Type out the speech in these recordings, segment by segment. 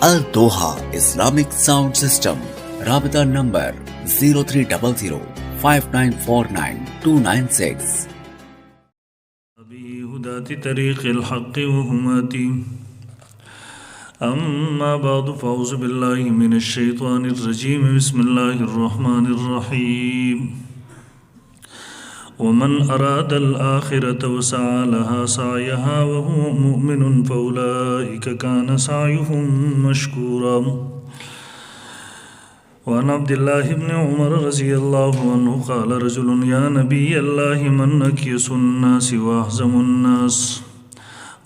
Al Doha Islamic Sound System. Rabita number 0300 5949 296. بهداة طريق الحق وهماتي أما بعد فأعوذ بالله من الشيطان الرجيم بسم الله الرحمن الرحيم ومن أراد الآخرة وسعى لها سعيها وهو مؤمن فأولئك كان سعيهم مشكورا وعن عبد الله بن عمر رضي الله عنه قال رجل يا نبي الله من أكيس الناس وأحزم الناس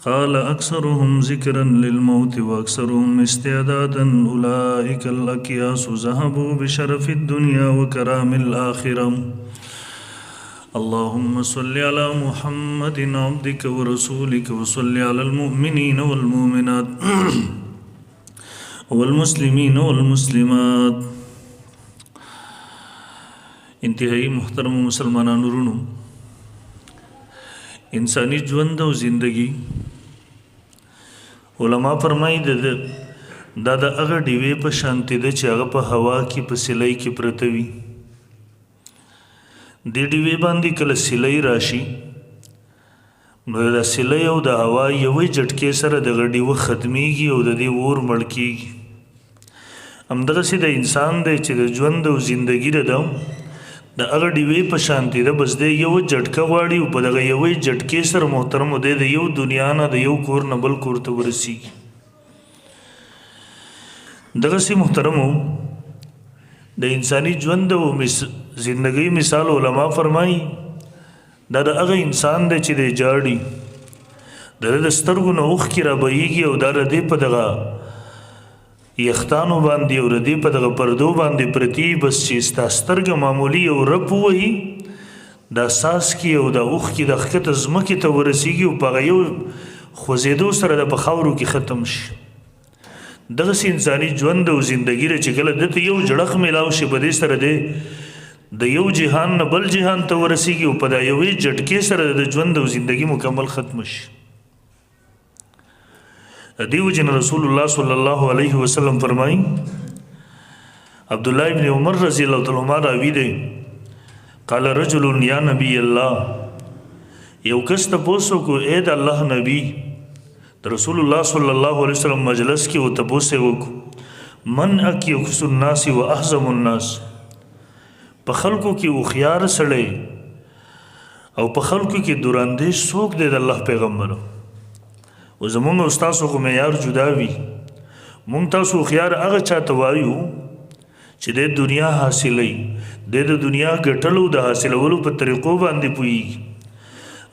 قال أكثرهم ذكرا للموت وأكثرهم استعدادا أولئك الأكياس ذهبوا بشرف الدنيا وكرام الآخرة اللهم صل على محمد عبدك ورسولك وصل على المؤمنين والمؤمنات والمسلمين والمسلمات. انتہائی محترم مسلمانانو ورونو، انسانی ژوند او زندگی علما فرمایي دا د هغه ډیوې په شانتي ده چې هغه په هوا کې په سلۍ کې پرته وي. دې ډیوې باندې کله سلۍ راشي نو د سلۍ او د هوا یوې جټکې سره دغه ډیوه ختمیږي او د دې اور مړ کیږي. همدغسې د انسان دی چې د ژوند او زندگی ده د هغه ډیوې په شانتي ده، بس دی یو جټکه غواړي او په دغه یوې جټکې سره محترمو دی د یو دنیا نه د یو کور نه بل کور ته ورسیږي. دغسې محترمو د انساني ژوند او زندگی مثال علما فرمایي دا د هغه انسان دی چې دی جاړي د د سترګو نه اوښکې رابهیږي او دا د دې په دغه یختانو باندې او د دې په دغه پردو باندې پرتي، بس چې ستا سترګه معمولي او رپ ووهي دا څاڅکي او دا اوښکې د ښکته ځمکې ته ورسیږي او په هغه یو خوځېدو سره د په خاورو کې ختم شي. دغسې انساني ژوند او زندگی ده چې کله دته یو جړق میلاو شي په دې سره دی د یو جهان نه بل جهان ته ورسیږي او په دا یوې جټکې سره د ژوند او زندگی مکمل ختم شي. دیو جن رسول الله صلی الله علیه وسلم فرمایي، عبدالله ابن عمر رضی الله تعالی عنہ راوی دی، قال رجل یا نبی الله، یو کس تپوس وکړو اے د الله نبی، د رسول الله صلی الله علیه وسلم مجلس کې و تپوس وکړو من اکیس الناس و احزم الناس، په خلکو کې هوښیار سړی او په خلکو کې دوراندیش څوک دی د الله پیغمبر. و زمونږ او ستاسو خو معیار جدا وي، مونږ تاسو هوښیار هغه چاته وایو چې د دنیا حاصلوي، د دنیا ګټلو د حاصلولو په طریقو باندې پوهیږي.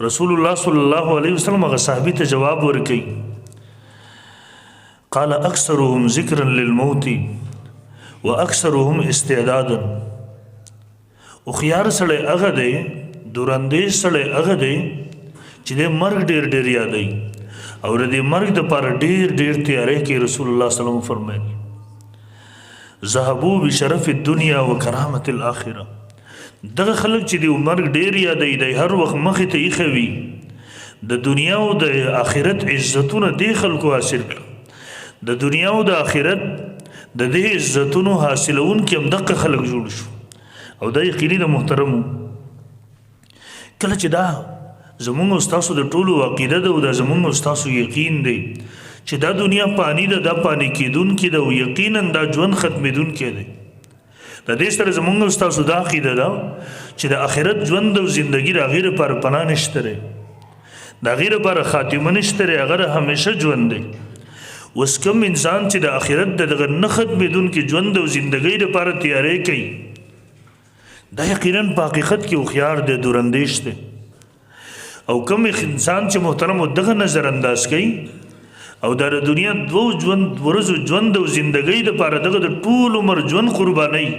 رسول الله صلی الله علیه وسلم هغه صحابي ته جواب ورکوي، قال اکثرهم ذکرا للموت واکثرهم استعدادا. هوښیار سړی هغه دی، دوراندیش سړی هغه دی چې د مرګ ډېر ډېر یادوي او د دې مرګ دپاره ډېر ډېر تیاری کوي. رسول الله صلی الله علیه وسلم فرمایي ذهبوا بشرف الدنیا وکرامة الاخره. دغه خلک چې د مرګ ډېر یادوي دی هر وخت مخې ته ایښه وي، د دنیا او د آخرت عزتونه دې خلکو حاصل کړه. د دنیا او د آخرت د دې عزتونو حاصلونکي همدغه خلک جوړ شو. او دا یقیني د محترمو کله چې دا زمونږ او ستاسو د ټولو عقیده ده او دا زمونږ او ستاسو یقین دی چې دا دنیا پانی ده، دا پانی کیدونکې ده او یقینا دا ژوند ختمېدونکی دی. د دې سره زمونږ او ستاسو دا عقیده ده چې د آخرت ژوند او زندگی د هغې لپاره پناه نشته دی، د هغې لپاره خاتمه نشته دی، هغه همیشه ژوند دی. اوس کوم انسان چې د آخرت د دغه نه ختمېدونکي ژوند او زندګۍ لپاره تیاری کوي دا یقینا په حقیقت کې هوښیار دی، دوراندیش دی. او کوم انسان چې محترم دغه نظر انداز کوي او دا د دنیا دوه ورځو ژوند او زندګۍ دپاره دغه د ټول عمر ژوند قربانوي،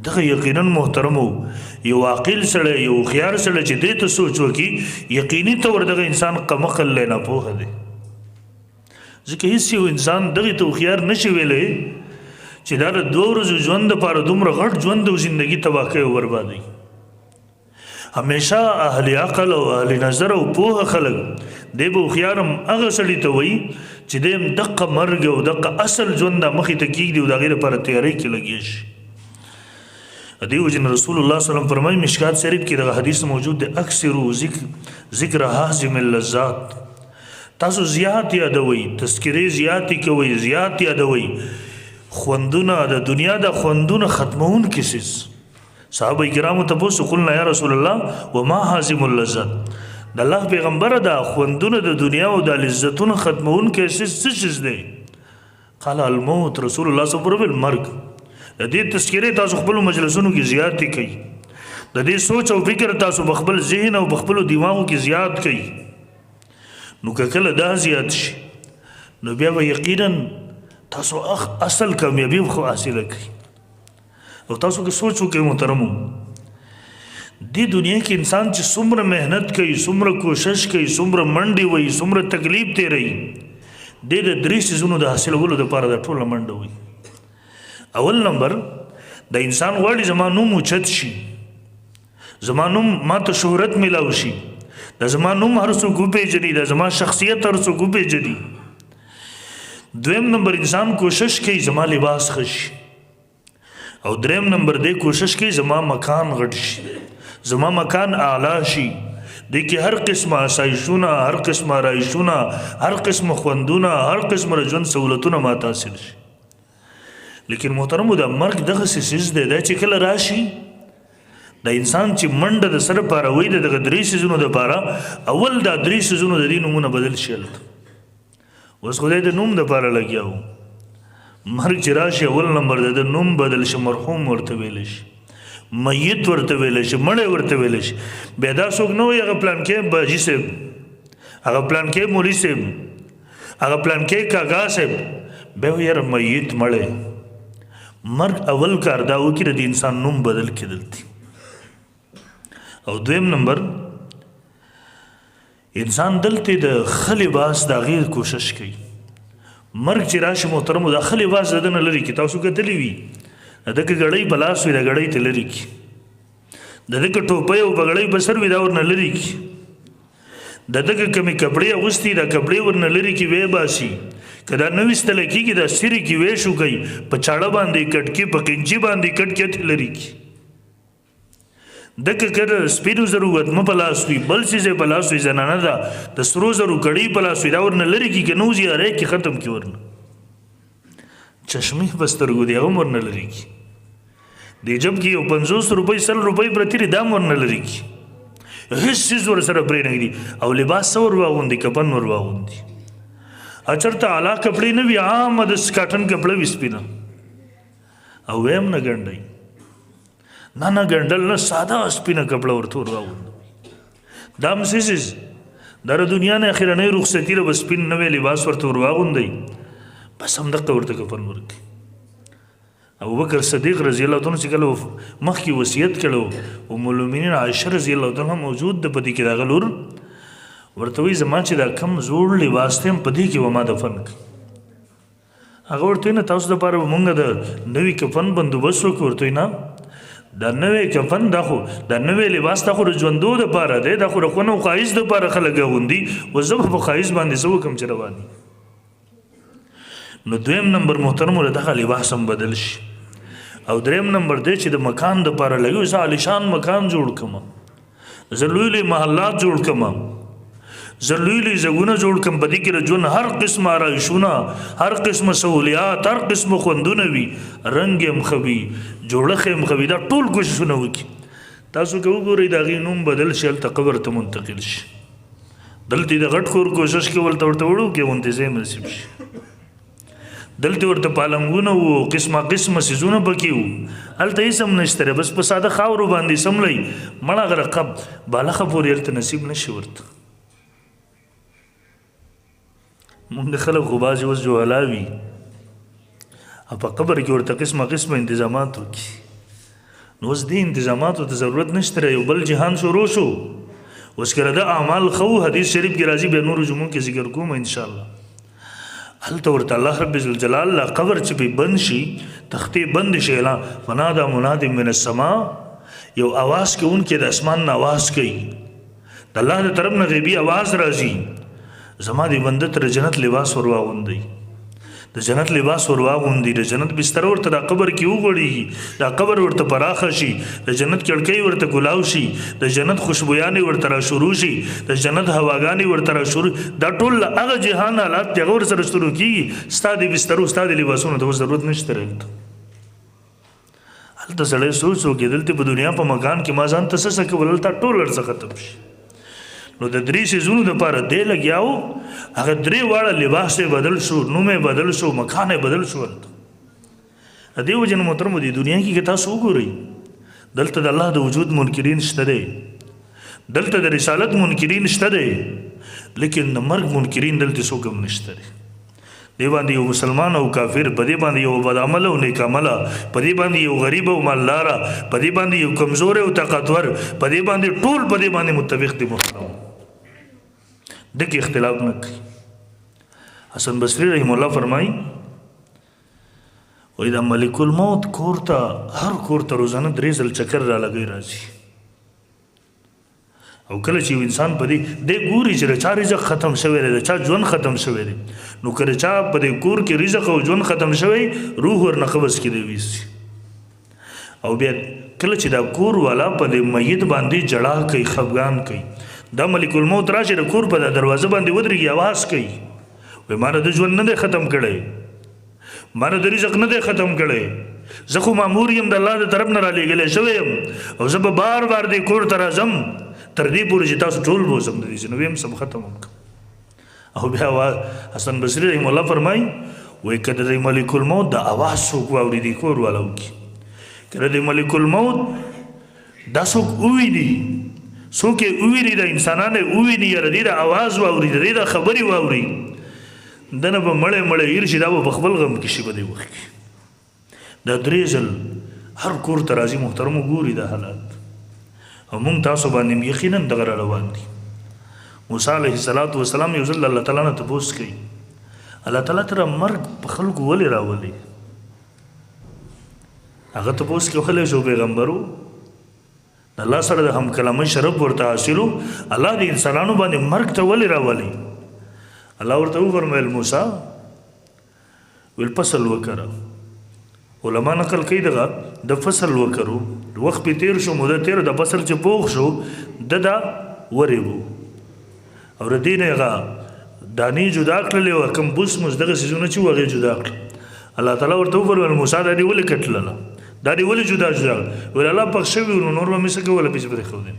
دغه یقینا محترمو یو عاقل سړی، یو هوښیار سړی چې دې ته سوچ وکړي یقیني طور دغه انسان کمعقل دی، ناپوهه دی. ځکه هېڅ یو انسان دغې ته هوښیار نشي ویلی چې دا د دوه ورځو ژوند دپاره دومره غټ ژوند او زندگی تباه کوي او بربادوي. همیشه اهل عقل او اهل نظر او پوهه خلک دی به هوښیارم هغه سړي ته وایي چې دی هم دقه مرګ او دقه اصل ژوند دا مخې ته کېږدي او د هغې لپاره تیاری کې لګیا شي. دې وجې رسول الله صلی الله علیه وسلم فرمایي مشکات شریف کې دغه حدیث موجود دی اکثرو ذکر حازم اللذات، تاسو زیات یادوئ، تذکرې زیاتې کوئ، زیات یادوئ خوندونه د دنیا د خوندونه ختمونکي څیز. صحابه کرامو تپوس قلنا یا رسول الله وما حازم اللذات، د الله پیغمبره دا خوندونه د دنیا او د لذتونو ختمونکي څیز څه چیز دی؟ قال الموت. رسول الله صلی الله علیه وسلم مرګ. د دې تذکرې تاسو خپل مجلسونو کې زیاتې کوي، د دې سوچ او فکر تاسو بخبل ذهن او بخبل دماغو کې زیات کوي. نو که کله دا زیات شي نو بیا به یقینا تاسو اصل کامیابی خو حاصله کوي. او تاسو که سوچ وکړئ محترمو، دې دنیا کې انسان چې څومره محنت کوي، څومره کوشش کوي، څومره منډې وهي، څومره تکلیف تېروي، دې د درې څیزونو د حاصلولو دپاره د ټوله منډه وهي. اول نمبر د انسان غواړي زما نوم اوچت شي، زما نوم ما ته شهرت میلاو شي، د زما نوم هر څوک وپېژني، د زما شخصیت هر څوک وپېژني. دویم نمبر انسان کوشش کوي زما لباس ښه شي، او دریم نمبر دی کوشش کوي زما مکان غټ شي، زما مکان اعلی شي، دی کې هر قسمه آسایشونه، هر قسمه آرایشونه، هر قسمه خوندونه، هر قسمه ژوند سهولتونه ماته حاصل شي. لیکن محترمو د مرګ دغسې څیز دی دا چې کله راشي د انسان چې منډه د سره پاروي د دغه درې څیزونو دپاره، اول دا درې څیزونو د دې نومونه بدل شي. هلته اوس خدای د نوم دپاره لګیا و، مرګ چې راشي اول نمبر د نوم بدل شي، مرحوم ورته ویلی شي، میت ورته ویلی شي، مړی ورته ویلی شي. بیا دا څوک نه وایي هغه پلانکی باجي صاحب، هغه پلانکی مولي صاحب، هغه پلانکی کاکا صاحب، بیا وایي یاره میت مړی. مرګ اول کار دا وکړي د انسان نوم بدل کېدل دي. او دویم نمبر انسان دلته د ښه لباس د هغې کوشش کوي. مرګ چې راشي محترمو د ښه لباس د ده نه لرې کړي. تاسو کتلی وي د دغه ګړۍ په لاس وي، د ګړۍ ته لرې کړي، د دغه ټوپۍ او پګړۍ په سر وي دا ورنه لرې کړي، د دغه کمې کپړې اغوستي دا کپړې ورنه لرې کړي ویې باسي، که دا نه ویستلی کېږي دا سرې کې ویې شو کوي، په چاړه باندې کټ کړي، په قینچي باندې کټ کړي ته لرې کړي. دکه که سپینو زرو وتمه په لاس وي، بل څیز یې په لاس وي، زنانه ده د سرو زرو کړۍ په لاس وي، دا ورنه لرې کړي، که نوځي هری کې ختم کړي، ورنه چشمې په سترګو دي هغه هم ورنه لرې کړي، د جب کې یو 50 روپۍ 100 روپۍ پرتې دي دا هم ورنه لرې کړي، هېڅ څیز ورسره پرې نه ږدي. او لباس څه ور واغوندي؟ کفن ور واغوندي. چېرته اعلی کپړې نه وي، عامه د کاټن کپړه وي سپینه، او ویم نه ګنډئ، نه ګنډل نه، ساده سپینه کپړه ورته ور واغوندوئ. دا هم څه څیز دا د دنیا نه اخرنۍ رخصتي ده، به سپین نوی لباس ورته ور واغوندئ، بس همدغه ورته کفن ورکړئ. ابوبکر صدیق رضی الله تعالی چې کله مخکې وصیت کړی ام المؤمنین عایشه رضی الله تعالی موجود ده، په دې کې د هغه لور ورته وایي زما چې دا کم زوړ لباس دی په دې کې به ما دفن کړي. هغه ورته وایي نه تاسو دپاره به مونږ د نوي کفن بندوبست وکړو. ورته وایي نه دا نوی کفن دا خو دا نوی لباس دا خو د ژوندو دپاره دی، دا خو د خون او ښایست دپاره خلک اغوندي، اوس زه به په ښایست باندې څه وکړم چې روان دي. نو دویم نمبر محترمو دغه لباس هم بدل شي. او دریم نمبر دی چې د مکان دپاره لګوي، زه عالیشان مکان جوړ کړم، زه لوی لوی محلات جوړ کړم، زه لوی لوی ځایونه جوړ کړم، په دې کې د ژوند هر قسمه آرایشونه، هر قسمه سهولیات، هر قسمه خوندونه وي، رنګ یې هم ښه وي، جوړښت یې هم ښه وي، دا ټول کوششونه وکړي. تاسو که وګورئ د هغې نوم بدل شي، هلته قبر ته منتقل شي، دلته د غټ کور کوشش کول ته ورته وړوکی غوندې ځای نصیب شي، دلته ورته پالنګونه وو، قسمه قسمه څیزونه پکې وو، هلته هېڅ هم نشته دی، بس په ساده خاورو باندې سملی مړه هغه رقب بالښه پورې هلته نصیب نشي ورته. مونږ خلک خو بعضې اوس جوهلا وي او په قبر کې ورته قسمه قسمه انتظامات وکړي. نو اوس دې انتظاماتو ته ضرورت نشته دی، یو بل جهان شروع شو، اوس که د اعمال ښه وو، حدیث شریف کې راځي، بیا نورو جمعو کې ذکر کوم انشاءالله. هلته ورته الله رب الجلال لا قبر چې پې بند شي، تختې بند شي، فنادا مناد من السما، یو आवाज کوونکی د اسمان نه आवाज کوي، د الله د طرف نه غیبي आवाज راځي، زما دی بنده تر جنت لباس ورواغوندي د جنت لباس ورواغوندي د جنت بستر ورته د قبر کې وغړي د قبر ورته پراخه شي د جنت کړکۍ ورته ګلاو شي د جنت خوشبویانې ورته را شروع شي د جنت هواګانې ورته را شروع دا ټول هغه جهان حالات د غور سره شروع کیږي ستاسو بستر ستاسو لباسونو ته ضرورت نشته رغت هلته سړی سوچو کې دلته په دنیا په مکان کې ما ځان ته څه کول تا ټول ورڅ ختم شي نو د درې سيزونو د پاره دی لګیاو هغه درې واړه لباس بدل شو نومه بدل شو مکان بدل شو ا دې وجه محترم دي دنیا کې تاسو وګورئ دلته د الله د وجود منکرین شته دي دلته د رسالت منکرین شته دي لیکن د مرګ منکرین دلته څوک هم نشته دي دی باندې یو مسلمان او کافر په دې باندې یو بد عمل او نیک عمل په دې باندې یو غریب او مالدار په دې باندې یو کمزور او طاقتور په دې باندې ټول په دې باندې متفق دي محترم دغه اختلاف نه کوي حسن بصری رحم الله فرمایي وای دا ملک الموت کورته هر کورته روزانه درې ځل چکر را لګي راځي او کله چې انسان په دې د ګوري چې چا رزق ختم شوی دی چا ژوند ختم شوی دی نو کله چا په دې کور کې رزق او ژوند ختم شوی روح ورنه قبض کې دی ویسي او بیا کله چې دا کور والا په دې میت باندې جړه کوي خفګان کوي دا ملک الموت راشي د کور په دروازه باندې ودرېږي आवाज کوي وای مانه د ژوند نه دی ختم کړی مانه د رزق نه دی ختم کړی زه خو مامور یم د الله د طرف نه را لېږلی شوی یم او زه به بار بار دې کور ته راځم تر دې پورې چې تاسو ټول بوزم د دې نو ویم سم ختم وکړم او بیا حسن بصری رحم الله فرمایي وای کله د ملک الموت د आवाज څوک واوري دی کور والاو کې کله د ملک الموت دا څوک وویني څوک یې وویني د انسانانو وویني یا د आवाज واوري د خبرې واوري دنه به مړې مړې هیر شي دا به خپل غم کې شي په دې وخت کې دا درې ځل هر کور ته راځي محترم ګوري د حالات او مونږ تاسو باندې یقینا دغه روان دي موسی علیه السلام یو ځل الله تعالی نه تاسو کوي الله تعالی تر مرګ په خلکو ولې راولي هغه تاسو کې خلک شو پیغمبرو الله سره د هم کلامه شرف ورته حاصلو الله دې انسانانو باندې مرګ ته ولې راولي الله ورته فرمایل موسی ول فصل وکړه علما نقل کوي دغه د فصل وکړو وخت په تیر شو موده تیر د فصل چې پوخ شو ددا وریبو او ردینه هغه دانی جدا کړل او کوم بوس مزدغه سيزونه چې وغه جدا کړ الله تعالی ورته فرمایل موسی دا دی ولې کټلله دا دی ولې جدا ول الله پخ شوی نو نور به مسکه ولا پیسې پرې خو دي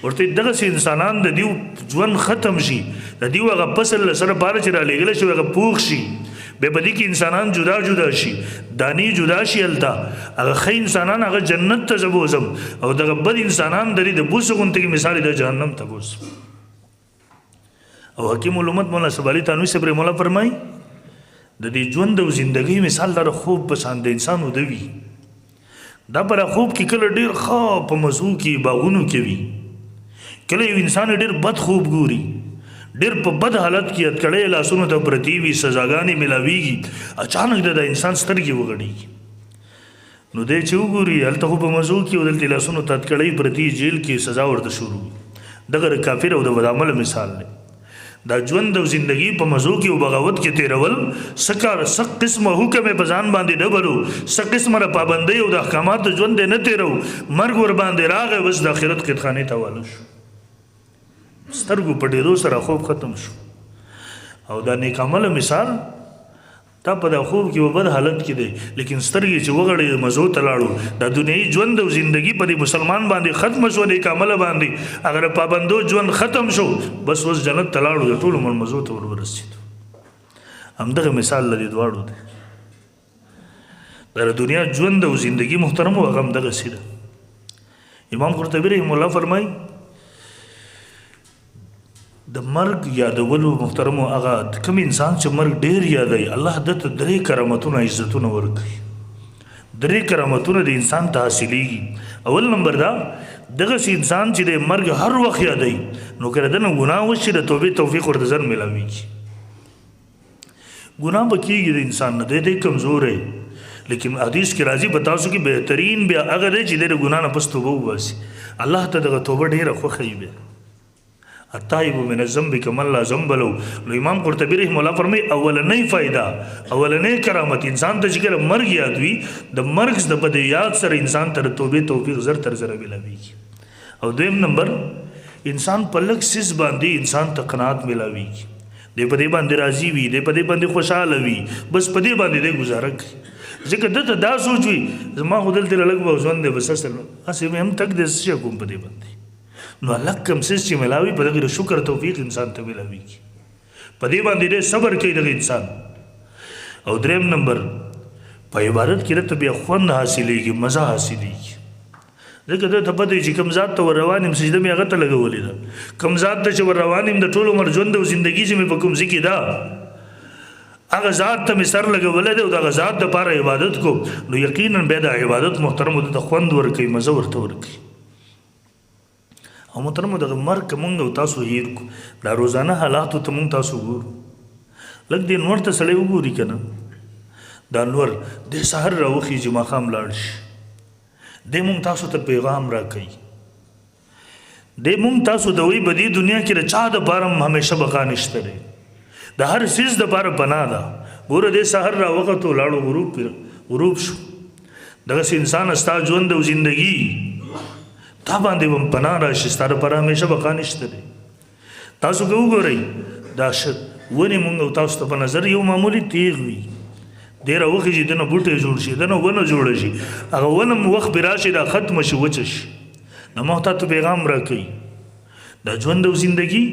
ورته دغه انسانان د دیو ژوند ختم شي د دیو هغه فصل سره بار چې را لګل شي هغه پوخ شي به بدی کې انسانان جدا شي دانی جدا شي التا هغه خې انسانان هغه جنت ته زبوزم او دغه بد انسانان د دې بوسغونته کې مثال د جهنم ته بوس او حکیم علومت مولا سبالی تانوی صبر مولا فرمای د دې ژوند او ژوندۍ مثال در خوب پسند انسان ودوي دا پر خوب کې کله ډیر خو په مزو کې باغونو کې وي کله یو انسان ډیر بد خوب ګوري ډیر په بد حالت کې اتکړې لاسونو ته پرتی وي سزاګانې ملاويږي اچانک د انسان سترګې وغړي نو دې چې وګوري هلته په مزو کې ودلته لاسونو ته اتکړې پرتی جیل کې سزا ورته شروع دغه کافر او د بدعمل مثال دی دا ژوند او زندگی په مزو کې او بغاوت کې تیرول سکار سق قسمه حکم په ځان باندې ډبرو سق قسمه را پابندۍ او د احکامات ژوند نه تیرو مرګ ور باندې راغی وس د آخرت کې خانه ته والو شو سترګو په ډیرو سره خوب ختم شو او دا نیک عمل مثال تا په د خوب کې په بد حالت کې دی لیکن سترګې چې وغړې مزو ته لاړو د دنیاي ژوند او زندگی په دې مسلمان باندې ختم شو نیک عمل باندې اگر پابندو ژوند ختم شو بس وس جنت ته لاړو د ټول عمر مزو ته ورسېدو همدغه مثال لري دواړو دی د دنیا ژوند او زندگی محترم او هغه همدغه سیده امام قرطبي رحمه الله فرمایي د مرګ یادولو محترم هغه کوم انسان چې مرګ ډیر یادوي الله دته درې کرامتونه عزتونه ورکړي درې کرامتونه د انسان ته حاصلېږي اول نمبر دا دغه انسان چې د مرګ هر وخت یادوي نو کړه دنه ګناه وشي د توبې توفیق ورته ځن ملاويږي ګناه بکیږي د انسان نه دی کمزور دی لیکن حدیث کې راځي بتاسو کې بهترین بیا هغه دی چې د ګناه نه پس توبه وباسي الله ته دغه توبه ډیره خوښي وي التائب من الذنب كمن لا ذنب له. نو امام قرطبي رحم الله فرمای اولنۍ فائدہ اولنۍ کرامت انسان ته چې کله مرګ یاد وي د مرګ د بد یاد سره انسان ته توبې توفیق زر تر زر ملاوي. او دویم نمبر انسان په لږ سیس باندې انسان ته قناعت ملاوي. دې په دې باندې راضي وي، دې په دې باندې خوشاله وي، بس په دې باندې دې گزاره کوي. ځکه دته دا سوچ وي زما خو دلته لږ به ژوند دی بس اصل هسې مې هم تک دې څه کوم په دې باندې. نو الله کم سیس چې ملاوي په دغه شکر توفیق انسان ته ملاوي په دې باندې دې صبر کوي دغه انسان. او دریم نمبر په عبادت کې ته بیا خوند حاصلېږي، مزه حاصلېږي. ځکه ته پته وي چې کوم ذات ته ور روان یم سجده مې هغه ته لګولې ده، کوم ذات ته چې ور روان یم د ټول عمر ژوند او زندګي چې مې په کوم ځای کې ده هغه ذات ته مې سر لګولی دی او دغه ذات دپاره عبادت کو نو یقینا بیا د عبادت محترمو ته خوند ورکوي، مزه ورته ورکوي. او محترمو دغه مرګ که مونږ او تاسو هیر کو دا روزانه حالاتو ته مونږ تاسو ګورو. لږ دې انور ته سړی وګوري که نه دا انور دې سهار راوخیږي ماښام لاړ شي دې مونږ تاسو ته پیغام راکوي، دې مونږ تاسو ته وایي په دې دنیا کې د چا دپاره هم همیشه بقا نشته دی، د هر څیز دپاره پناه ده. ګوره دې سهار راوختو لاړو غروب شو دغسې انسان ستا ژوند او زندګي تا باندې هم پناه راشي، ستا دپاره همیشه بقا نشته دی. تاسو که وګورئ دا ونې مونږ او تاسو ته په نظر یو معمولي تیغ وي، دې راوخیږي دنه بوټی جوړ شي، دنه ونه جوړه شي، هغه ونه م وخت پرې راشي دا ختمه شي وچه شي. نو ما ته پیغام راکوي دا ژوند او زندګي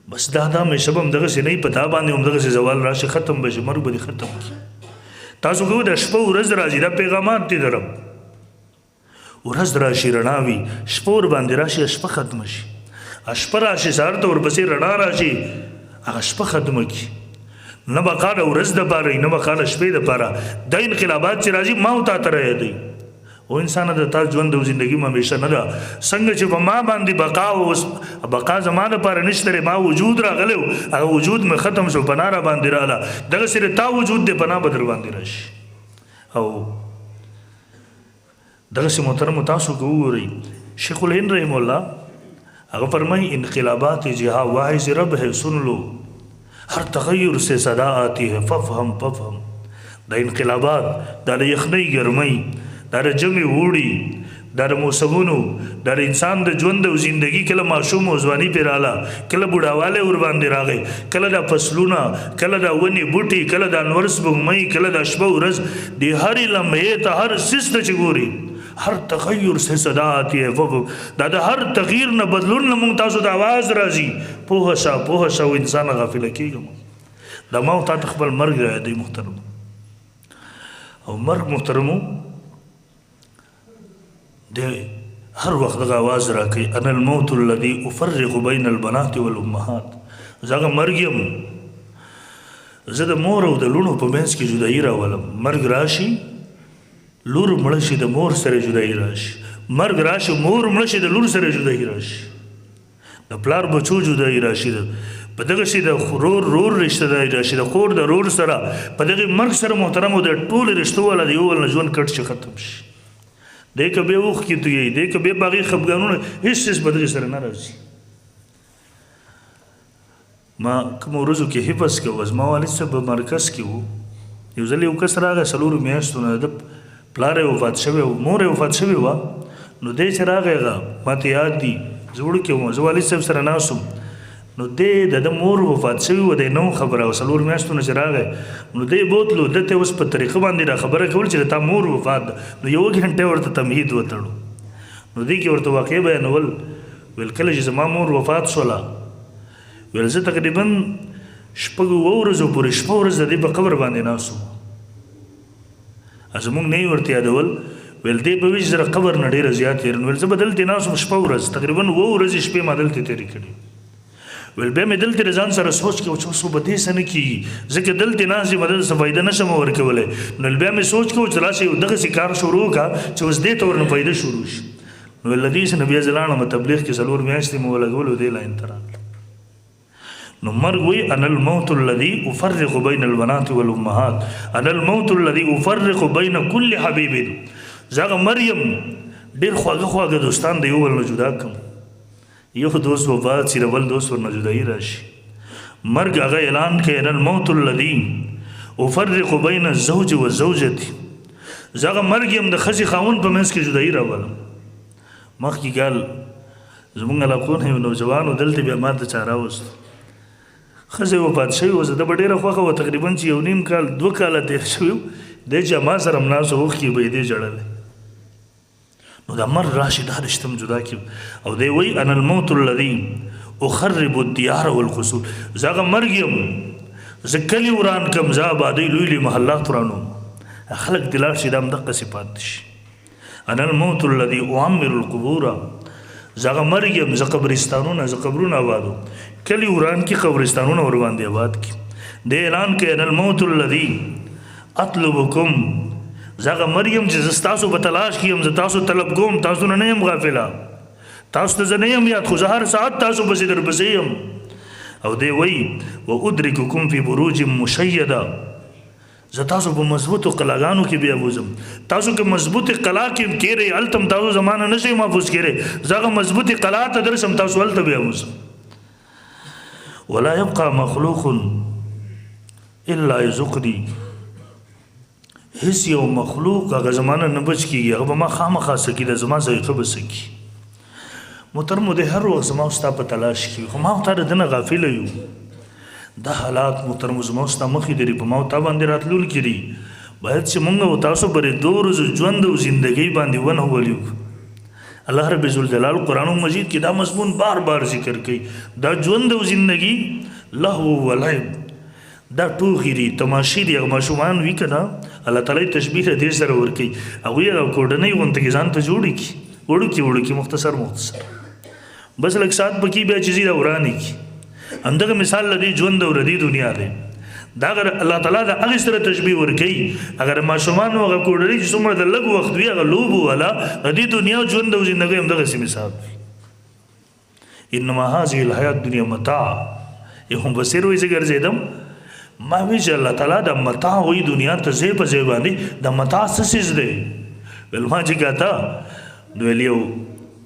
بس دا همیشه به هم دغسې نه وي، په تا باندې هم دغسې زوال راشي، ختم به شي، مرګ به دې ختم کړي. تاسو که د شپه ورځ راځي دا پیغامات دي د رب، ورځ راشي رڼا وي، شپه ور باندې راشي شپه ختمه شي، شپه راشي سهار ته ورپسې رڼا راشي هغه شپه ختمه کړي. نه بقا د ورځ دپاره نه بقا د شپې دپاره. دا انقلابات چې راځي ما او تا ته رایادوي او انسانه د تا ژوند او زندګي م همیشه نه ده. څنګه چې په ما باندې بقا زما دپاره نشته دی، ما وجود راغلی و هغه وجود مې ختم شو، پناه را باندې راغله، دغسې د تا وجود دی پناه به در باندې راشي. او دغسې محترمو تاسو که وګورئ شیخ الهند رحم الله هغه فرمایي انقلابات جہاں واعظ رب ہے سن لو ہر تغیر سے صدا آتی ہے ففهم ففهم. دا انقلابات دا د یخنۍ ګرمۍ دا د جمع وړي دا د موسمونو دا د انسان د ژوند او زندګي کله ماشوم او ځواني پرې راله، کله بوډاوالی ور باندې راغی، کله دا فصلونه، کله دا ونې بوټي، کله دا انور سپوږمۍ، کله دا شپه ورځ، د هرې لمحې ته هر څیز ته چې ګوري هر تغیر سے صدا آتی ہے دا د هر تغییر نه بدلون نه مونږ تاسو د آواز راځي پوه شه او انسان غافله کېږم. دا ما او تا ته خپل مرګ رایادوي محترمو. او مرګ محترمو د هر وخت دغه آواز راکوي انا الموت الذي افرق بین البنات والامهات. زه هغه مرګ یم، زه د مور او د لوڼو په منځ کې جدایي راولم. مرګ راشي لور مړه شي د مور سره جدایي راشي، مرګ راشي مور مړه شي د لور سره جدایي راشي، د پلار بچو جدایي راشي، په دغسې د رور رشته داري راشي، د خور د رور سره په دغې مرګ سره محترمو د ټولې رشتو والا د یو بل نه ژوند کټ شي ختم شي. دی که بیا اوښکې تویوي، دی که بیا په هغې خفګانونه هېڅ څیز به دغې سره نه راځي. ما کومو ورځو کې حفظ کوو زما والد صاحب په مرکز کې و، یو ځل یو کس راغی 4 میاشتو نه د پلار یې وفات شوی و، مور یې وفات شوې وه. نو دی چې راغی هغه ما ته یاد دي زه وړوکی وم، زه والد صاحب سره ناست وم. نو دی د ده مور وفات شوي و، دی نه و خبره و 4 میاشتو نه چې راغی نو دی بوتلو ده ته اوس په طریقه باندې را خبره کول چې د تا مور وفات ده. نو 1 غنټه ورته تمهید وتړو، نو دی کې ورته واقع بیانول ویل کله چې زما مور وفات شوله ویل زه تقریبا 6 ورځو پورې 6 ورځ د دې په قبر باندې ناست وم. زمونږ نه یې ورته یادول ویل دی به وي چې زه د قبر نه ډېره زیات تېر ویل زه به دلتې ناست وم 6 ورځ تقریبا 7 ورځې شپې ما دلتې تېرې کړي. ویل بیا مې دلته د ځان سره سوچ کوو چې اوس به دې څه نه کېږي، ځکه دلته ناست یم دلته څه فایده نه شم ورکولی. نو بیا مې سوچ کوو چې راسه یو دغسې کار شروع کړه چې اوس دې ته ورنه فایده شروع شي. نو ویل له دې څه نه بیا زه لاړم تبلیغ کې 4 میاشتې مې ولګولو دې لاین ته راغلم. نو مرګ وی انا الموت الذي افرق بين البنات والامهات انا الموت الذي افرق بين كل حبيب. زغه مریم ډیر خواږه دوستان د یو بل نه جدا کوم، یو دوست وفات شي بل دوست ورنه جدایي راشي مرګ هغه اعلان کوي ان الموت الذي افرق بین الزوج والزوجة زغه مرګ يم د خزي خاون په منځ کې جدایي راولم مخکې ګال زمونږ علاقون یو نوجوان دلته بیا ماته چاره وست خزي وفات شوی و زه د ډېره خوښه و تقریبا چې یو نیم کال 2 کاله تېر شوي دی چې ما سره همناسو اوښکې به یې دی ژړلی نو دا مر راشي دا رشته م جدا کړي او دی وایي انا الموت الذي اخرب الديار والقصور زه هغه مرګ یم زه کلي وران کم زه آبادۍ لوی لوی محلات ورانوم خلک دې لاړ شي دا همدقسې پاتې شي انا الموت الذي اعمر القبور زه هغه مرګ یم زه قبرستانونه زه قبرونه آبادو کلي وران کې قبرستانونه ورباندې آباد کړي دی اعلان کوي انا الموت الذي اطلبکم زه هغه مرګ یم چې زه ستاسو په تلاش کې یم زه تاسو طلب کوم تاسو نه یم غافله تاسو ته زه نه یم یاد خو زه هر ساعت تاسو پسې درپسې یم او دی وایي وادرککم فی بروج مشیده زه تاسو په مضبوطو قلاګانو کې بیا بوزم تاسو که مضبوطې قلا کې کېرئ هلته هم تاسو زمانه نشئ محفوظ کېرئ زه هغه مضبوطې قلا ته درسم تاسو هلته بیا بوزم ولا يبقى مخلوق الا یذقني هیڅ یو مخلوق هغه زمانه نه بچ کېږي هغه به ما خامخا سکي د زما ذایقه به سکي محترمو دی هر وخت زما ستا په تلاش کې خو ما تا د ده نه غافله یو دا حالات محترمو زما ستا مخې دري په ما تا باندې راتلونکي دي باید چې مونږ او تاسو پرې 2 ورځو ژوند او زندګۍ باندې ونهولو الله رب ذوالجلال قرآن مجید کې دا مضمون بار بار ذکر کوي دا ژوند او زندګي لهو ولعب دا ټوغې دي تماشې دي هغه ماشومان وي که نه الله تعالی تشبیه دې سره ورکوي هغوی هغه کوډنۍ غونته کې ځان ته جوړې کړي وړوکي مختصر بس لږ ساعت پکې بیا چې ځي دا ورانې کړي همدغه مثال له دې ژوند او ردي دنیا دی دا اگر الله تعالی د هغې سره تشبیه ورکوي اگر ماشومانو هغه کوډنۍ چې څومره د لږ وخت وي هغه لوبو والا د دې دنیا ژوند او زندګۍ همدغسې مثال وي انما هذه الحیات دنیا متاع یو هم بصیر وایي زه ګرځېدم ما وی چې الله تعالی د متاع وایي دنیا ته ځای په ځای باندې د متاع څه څیز دی ویل ما چې کاته نو ویل یو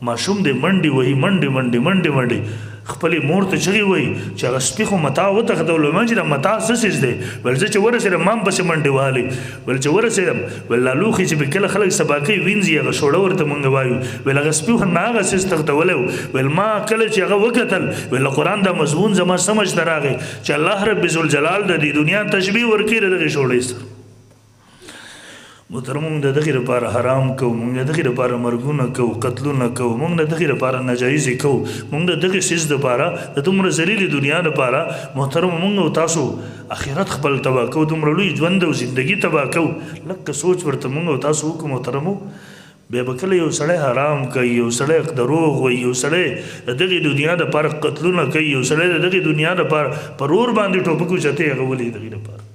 ماشوم دی منډې وهي منډې خپلې مور ته چغې وایي چې هغه سپي خو متاع وتښتول ویل ما چې دا متاع څه څیز دی ویل زه چې ورسېدم ما هم پسې منډې وهلې ویل چې ورسېدم ویل دا لوښي چې به کله خلک سبا کوي وینځي هغه شوړه ورته مونږ وایو ویل هغه سپي خو نه هغه څیز تښتولی و ویل ما کله چې هغه وکتل ویل قرآن دا مضمون زما سمجھ ته راغی چې الله رب ذوالجلال د دې دنیا تشبیه ورکوي د دغې شوړۍ سره محترم مونږ د دغې لپاره حرام کوو مونږ د دغې لپاره مرګونه کوو قتلونه کوو مونږ د دغې لپاره ناجایزې کوو مونږ د دغې څیز دپاره د دومره ذلیلې دنیا دپاره محترم مونږ او تاسو آخرت خپل تباه کوو دومره لوی ژوند او زندګي تباه کوو لکه سوچ ورته مونږ او تاسو وکړو محترمو بیا به کله یو سړی حرام کوي یو سړی دروغ وایي یو سړی د دغې دنیا دپاره قتلونه کوي یو سړی د دغې دنیا دپاره پر اور باندې ټوپک اوچتې هغه ولې دغې دپاره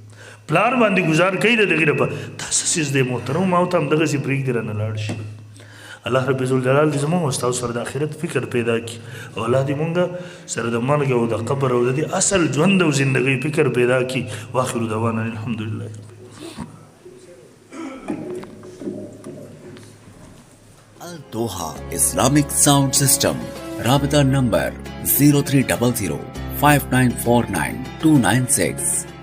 پلار باندې گزار کوي د دغې لپاره دا څه څیز دی محترم ما ته همدغسې پرېږدي رانه لاړ شي الله رب ذوالجلال دې زموږ او ستاسو سره د آخرت فکر پیدا کړي او الله دې مونږ سره د مرګ او د قبر او د دې اصل ژوند او زندګۍ فکر پیدا کړي واخر دعوانا الحمدلله Al-Doha Islamic Sound System Rabita number 0300 5949 296